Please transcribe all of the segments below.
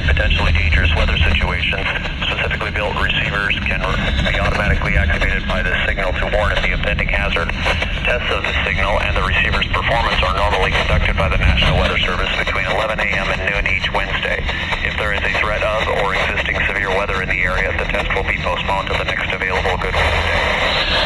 during potentially dangerous weather situations. Specifically built receivers can be automatically activated by the signal to warn of the impending hazard. Tests of the signal and the receiver's performance are normally conducted by the National Weather Service between 11 a.m. and noon each Wednesday. If there is a threat of or existing severe weather in the area, the test will be postponed to the next available good Wednesday.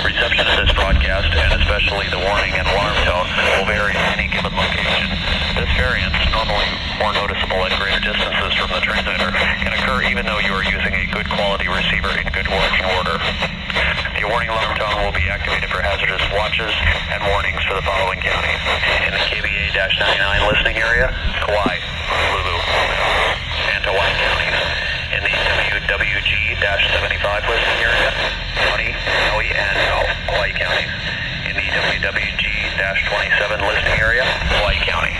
Reception of this broadcast, and especially the warning and alarm tone, will vary in any given location. This variance, normally more noticeable at greater distances from the transmitter, can occur even though you are using a good quality receiver in good working order. The warning alarm tone will be activated for hazardous watches and warnings for the following counties. In the KBA-99 listening area, Kauai, Honolulu, and Hawaii counties. In the WWG-75 listening area, Maui, Maui, and Hawaii counties. In the WWG-27 listening area, Hawaii County.